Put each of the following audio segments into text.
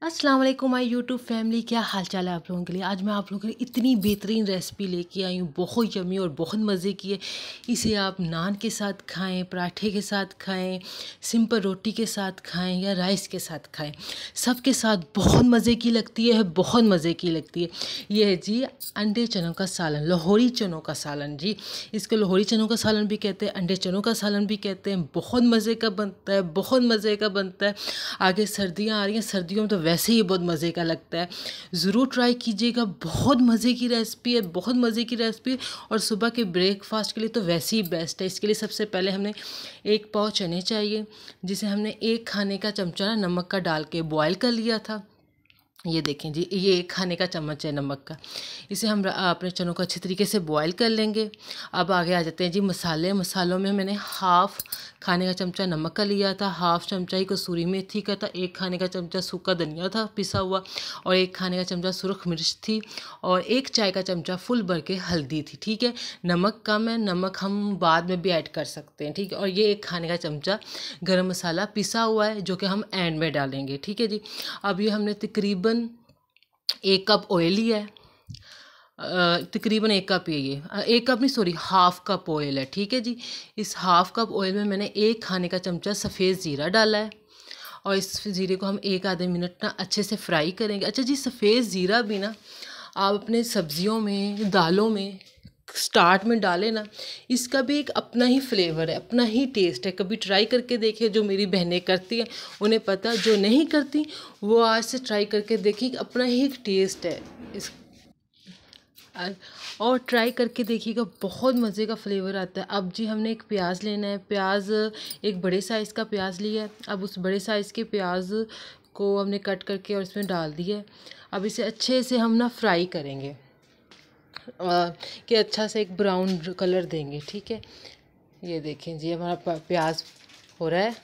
अस्सलाम वालेकुम my YouTube family, क्या हाल चाल है आप लोगों के लिए। आज मैं आप लोगों के लिए इतनी बेहतरीन रेसिपी लेके आई हूँ, बहुत यमी और बहुत मज़े की है। इसे आप नान के साथ खाएं, पराठे के साथ खाएं, सिंपल रोटी के साथ खाएं या राइस के साथ खाएं, सबके साथ बहुत मज़े की लगती है, बहुत मज़े की लगती है। ये है जी अंडे चनों का सालन, लाहौरी चनों का सालन जी। इसको लाहौरी चनों का सालन भी कहते हैं, अंडे चनों का सालन भी कहते हैं। बहुत मज़े का बनता है, बहुत मज़े का बनता है। आगे सर्दियाँ आ रही हैं, सर्दियों में तो वैसे ही बहुत मज़े का लगता है। ज़रूर ट्राई कीजिएगा, बहुत मज़े की रेसिपी है, बहुत मज़े की रेसिपी है। और सुबह के ब्रेकफास्ट के लिए तो वैसे ही बेस्ट है। इसके लिए सबसे पहले हमने 1 पाव चने चाहिए, जिसे हमने 1 खाने का चमचा ना नमक का डाल के बॉयल कर लिया था। ये देखें जी, ये 1 खाने का चम्मच है नमक का। इसे हम अपने चनों को अच्छी तरीके से बॉयल कर लेंगे। अब आगे आ जाते हैं जी मसाले। मसालों में मैंने 1/2 खाने का चमचा नमक का लिया था, 1/2 चमचा ही कसूरी मेथी का था, 1 खाने का चमचा सूखा धनिया था पिसा हुआ, और 1 खाने का चमचा सुरख मिर्च थी, और 1 चाय का चमचा फुल भर के हल्दी थी। ठीक है, नमक कम है, नमक हम बाद में भी ऐड कर सकते हैं। ठीक है, और ये 1 खाने का चमचा गरम मसाला पिसा हुआ है, जो कि हम एंड में डालेंगे। ठीक है जी। अब ये हमने तकरीबन 1 कप ऑयल लिया है। तकरीबन 1 कप है ये, 1 कप नहीं, सॉरी, 1/2 कप ऑयल है। ठीक है जी। इस 1/2 कप ऑयल में मैंने 1 खाने का चमचा सफ़ेद ज़ीरा डाला है, और इस ज़ीरे को हम 1 आधे मिनट ना अच्छे से फ्राई करेंगे। अच्छा जी, सफ़ेद ज़ीरा भी ना आप अपने सब्जियों में, दालों में स्टार्ट में डालें ना, इसका भी एक अपना ही फ्लेवर है, अपना ही टेस्ट है। कभी ट्राई करके देखिए, जो मेरी बहनें करती हैं उन्हें पता, जो नहीं करती वो आज से ट्राई करके देखिए, अपना ही एक टेस्ट है इस। और ट्राई करके देखिएगा, बहुत मज़े का फ्लेवर आता है। अब जी हमने एक प्याज लेना है, प्याज एक बड़े साइज़ का प्याज लिया है। अब उस बड़े साइज़ के प्याज को हमने कट करके और इसमें डाल दिया है। अब इसे अच्छे से हम ना फ्राई करेंगे, कि अच्छा से एक ब्राउन कलर देंगे। ठीक है, ये देखें जी हमारा प्याज हो रहा है।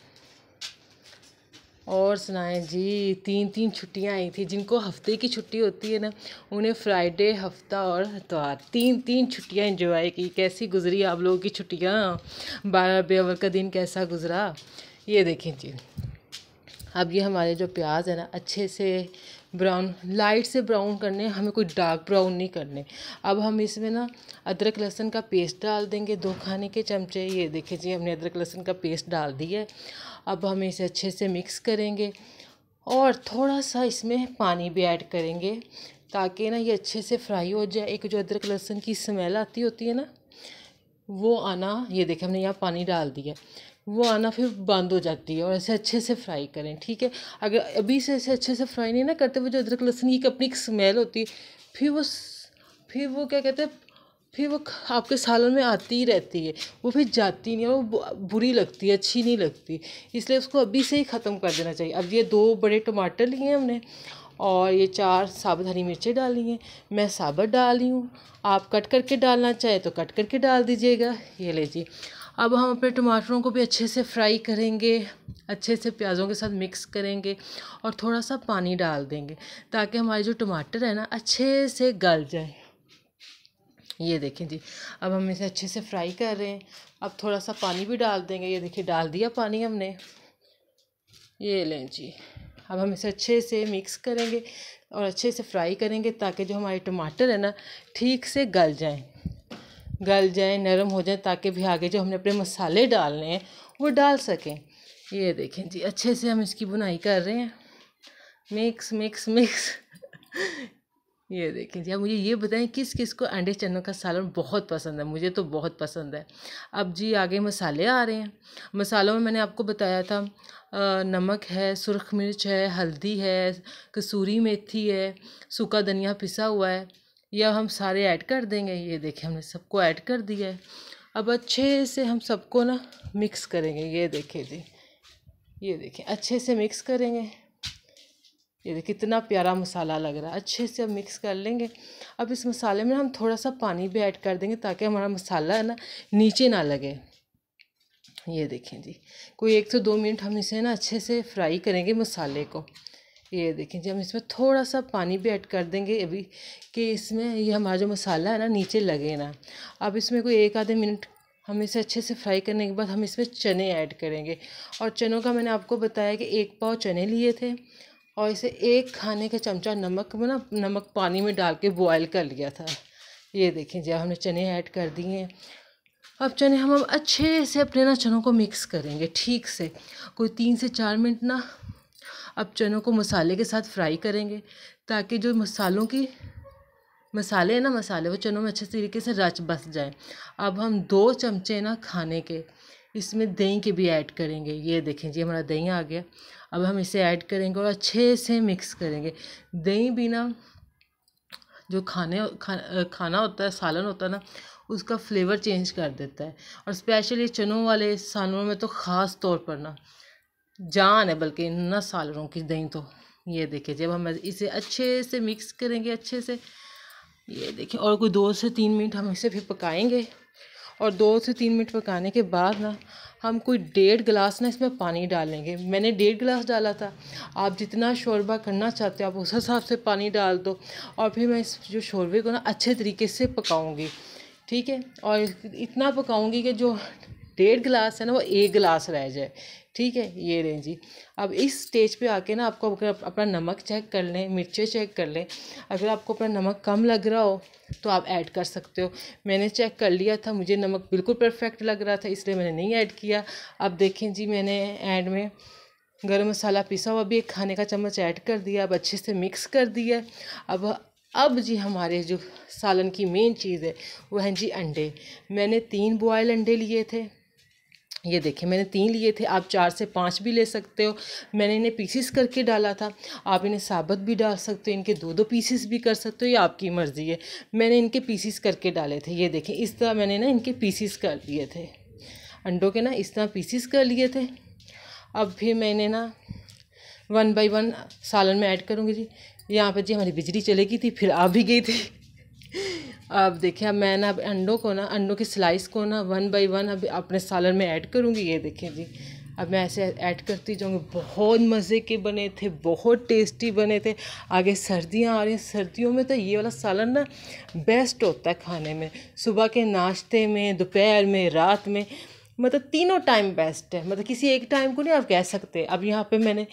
और सुनाएं जी, 3 3 छुट्टियां आई थी। जिनको हफ्ते की छुट्टी होती है ना, उन्हें फ्राइडे, हफ्ता और इतवार 3 3 छुट्टियां एंजॉय की। कैसी गुजरी आप लोगों की छुट्टियां? 12 का दिन कैसा गुजरा, ये देखें जी। अब ये हमारे जो प्याज है ना, अच्छे से ब्राउन, लाइट से ब्राउन करने, हमें कोई डार्क ब्राउन नहीं करने। अब हम इसमें ना अदरक लहसुन का पेस्ट डाल देंगे, 2 खाने के चमचे। ये देखिए जी, हमने अदरक लहसुन का पेस्ट डाल दिया है। अब हम इसे अच्छे से मिक्स करेंगे, और थोड़ा सा इसमें पानी भी ऐड करेंगे, ताकि ना ये अच्छे से फ्राई हो जाए। एक जो अदरक लहसुन की स्मेल आती होती है ना, वो आना, ये देखें हमने यहाँ पानी डाल दिया, वो आना फिर बंद हो जाती है। और ऐसे अच्छे से फ्राई करें। ठीक है, अगर अभी से ऐसे अच्छे से फ्राई नहीं ना करते, वो जो अदरक लहसुन की अपनी एक स्मेल होती है, फिर वो फिर वो क्या कहते हैं, फिर वो आपके सालन में आती ही रहती है, वो फिर जाती नहीं है, वो बुरी लगती है, अच्छी नहीं लगती। इसलिए उसको अभी से ही ख़त्म कर देना चाहिए। अब ये 2 बड़े टमाटर लिए हैं हमने, और ये 4 साबुत हरी मिर्चें डाली हैं। मैं साबुत डाल रही हूँ, आप कट करके डालना चाहे तो कट करके डाल दीजिएगा। ये लीजिए। अब हम अपने टमाटरों को भी अच्छे से फ्राई करेंगे, अच्छे से प्याज़ों के साथ मिक्स करेंगे, और थोड़ा सा पानी डाल देंगे, ताकि हमारे जो टमाटर है ना अच्छे से गल जाए। ये देखें जी, अब हम इसे अच्छे से फ्राई कर रहे हैं। अब थोड़ा सा पानी भी डाल देंगे। ये देखिए, डाल दिया पानी हमने। ये लें जी। अब हम इसे अच्छे से मिक्स करेंगे और अच्छे से फ्राई करेंगे, ताकि जो हमारे टमाटर है ना ठीक से गल जाएं, नरम हो जाए, ताकि भी आगे जो हमने अपने मसाले डालने हैं वो डाल सकें। ये देखें जी, अच्छे से हम इसकी बुनाई कर रहे हैं, मिक्स मिक्स मिक्स। ये देखें जी। अब मुझे ये बताएं, किस किस को अंडे चनों का सालन बहुत पसंद है? मुझे तो बहुत पसंद है। अब जी आगे मसाले आ रहे हैं। मसालों में मैंने आपको बताया था, नमक है, सुरख मिर्च है, हल्दी है, कसूरी मेथी है, सूखा धनिया पिसा हुआ है। यह हम सारे ऐड कर देंगे। ये देखें, हमने सबको ऐड कर दिया है। अब अच्छे से हम सबको ना मिक्स करेंगे। ये देखें जी, ये देखें, अच्छे से मिक्स करेंगे। ये देखिए कितना प्यारा मसाला लग रहा है। अच्छे से अब मिक्स कर लेंगे। अब इस मसाले में हम थोड़ा सा पानी भी ऐड कर देंगे, ताकि हमारा मसाला है ना नीचे ना लगे। ये देखें जी, कोई 1 से 2 मिनट हम इसे ना अच्छे से फ्राई करेंगे मसाले को। ये देखें जी, हम इसमें थोड़ा सा पानी भी ऐड कर देंगे अभी, कि इसमें ये हमारा जो मसाला है ना नीचे लगे ना। अब इसमें कोई 1 आधे मिनट हम इसे अच्छे से फ्राई करने के बाद हम इसमें चने ऐड करेंगे। और चनों का मैंने आपको बताया कि 1 पाव चने लिए थे, और इसे एक खाने का चमचा नमक में ना नमक पानी में डाल के बॉयल कर लिया था। ये देखें जब हमने चने ऐड कर दिए हैं। अब चने हम अच्छे से अपने ना चनों को मिक्स करेंगे ठीक से, कोई 3 से 4 मिनट ना। अब चनों को मसाले के साथ फ्राई करेंगे ताकि जो मसाले हैं ना, मसाले वो चनों में अच्छे तरीके से रच बस जाए। अब हम 2 चमचे ना खाने के इसमें दही के भी ऐड करेंगे। ये देखें जी हमारा दही आ गया। अब हम इसे ऐड करेंगे और अच्छे से मिक्स करेंगे। दही भी ना जो खाना होता है, सालन होता है ना, उसका फ्लेवर चेंज कर देता है। और स्पेशली चनों वाले सालनों में तो ख़ास तौर पर ना जान है, बल्कि ना सालनों की दही तो। ये देखिए जब हम इसे अच्छे से मिक्स करेंगे अच्छे से, ये देखिए, और कोई 2 से 3 मिनट हम इसे फिर पकाएंगे। और 2 से 3 मिनट पकाने के बाद ना हम कोई 1.5 गिलास ना इसमें पानी डालेंगे। मैंने 1.5 गिलास डाला था, आप जितना शोरबा करना चाहते हो आप उस हिसाब से पानी डाल दो। और फिर मैं इस जो शोरबे को ना अच्छे तरीके से पकाऊंगी, ठीक है। और इतना पकाऊंगी कि जो 1.5 गिलास है ना वो 1 गिलास रह जाए, ठीक है। ये लें जी। अब इस स्टेज पे आके ना आपको अगर अपना नमक चेक कर लें, मिर्चें चेक कर लें। अगर आपको अपना नमक कम लग रहा हो तो आप ऐड कर सकते हो। मैंने चेक कर लिया था, मुझे नमक बिल्कुल परफेक्ट लग रहा था, इसलिए मैंने नहीं ऐड किया। अब देखें जी मैंने ऐड में गरम मसाला पिसा हुआ भी 1 खाने का चम्मच ऐड कर दिया। अब अच्छे से मिक्स कर दिया। अब जी हमारे जो सालन की मेन चीज़ है वो है जी अंडे। मैंने 3 बॉयल अंडे लिए थे। ये देखिए मैंने 3 लिए थे, आप 4 से 5 भी ले सकते हो। मैंने इन्हें पीसीस करके डाला था, आप इन्हें साबुत भी डाल सकते हो, इनके 2-2 पीसीस भी कर सकते हो, ये आपकी मर्ज़ी है। मैंने इनके पीसीस करके डाले थे। ये देखें इस तरह मैंने ना इनके पीसीस कर लिए थे, अंडों के ना इस तरह पीसीस कर लिए थे। अब फिर मैंने ना 1 बाय 1 सालन में ऐड करूँगी जी। यहाँ पर जी हमारी बिजली चली गई थी, फिर आ भी गई थी। अब देखिए अब मैं ना अंडों की स्लाइस को ना 1 बाय 1 अब अपने सालन में ऐड करूँगी। ये देखिए जी अब मैं ऐसे ऐड करती जाऊँगी। बहुत मज़े के बने थे, बहुत टेस्टी बने थे। आगे सर्दियाँ आ रही हैं, सर्दियों में तो ये वाला सालन ना बेस्ट होता है खाने में, सुबह के नाश्ते में, दोपहर में, रात में, मतलब तीनों टाइम बेस्ट है। मतलब किसी एक टाइम को नहीं आप कह सकते। अब यहाँ पे मैंने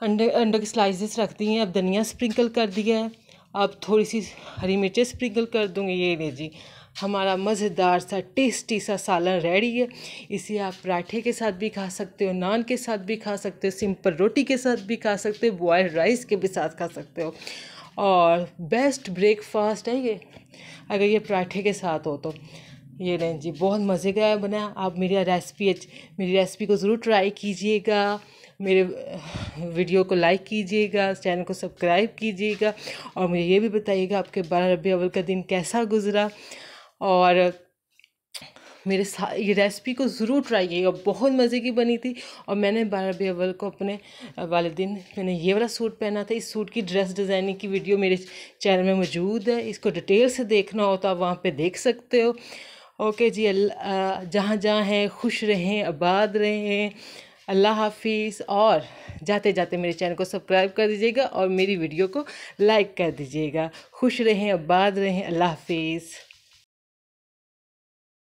अंडों की स्लाइसेस रख दी हैं। अब धनिया स्प्रिंकल कर दिया है, अब थोड़ी सी हरी मिर्चें स्प्रिंकल कर दूँगी। ये ले जी हमारा मज़ेदार सा टेस्टी सा सालन रेडी है। इसे आप पराठे के साथ भी खा सकते हो, नान के साथ भी खा सकते हो, सिंपल रोटी के साथ भी खा सकते हो, बॉयल्ड राइस के भी साथ खा सकते हो। और बेस्ट ब्रेकफास्ट है ये अगर ये पराठे के साथ हो तो। ये लें जी बहुत मज़े का बना। आप मेरी रेसिपी को ज़रूर ट्राई कीजिएगा। मेरे वीडियो को लाइक कीजिएगा, चैनल को सब्सक्राइब कीजिएगा और मुझे ये भी बताइएगा आपके 12 रबी अव्वल का दिन कैसा गुजरा। और ये रेसिपी को ज़रूर ट्राई कीजिएगा, बहुत मज़े की बनी थी। और मैंने 12 रबी अव्वल को अपने वाले दिन मैंने ये वाला सूट पहना था। इस सूट की ड्रेस डिज़ाइनिंग की वीडियो मेरे चैनल में मौजूद है, इसको डिटेल से देखना हो तो आप वहाँ पे देख सकते हो। ओके जी, जहाँ जहाँ हैं खुश रहें, आबाद रहें, अल्लाह हाफिज़। और जाते जाते मेरे चैनल को सब्सक्राइब कर दीजिएगा और मेरी वीडियो को लाइक कर दीजिएगा। खुश रहें, आबाद रहें, अल्लाह हाफिज़।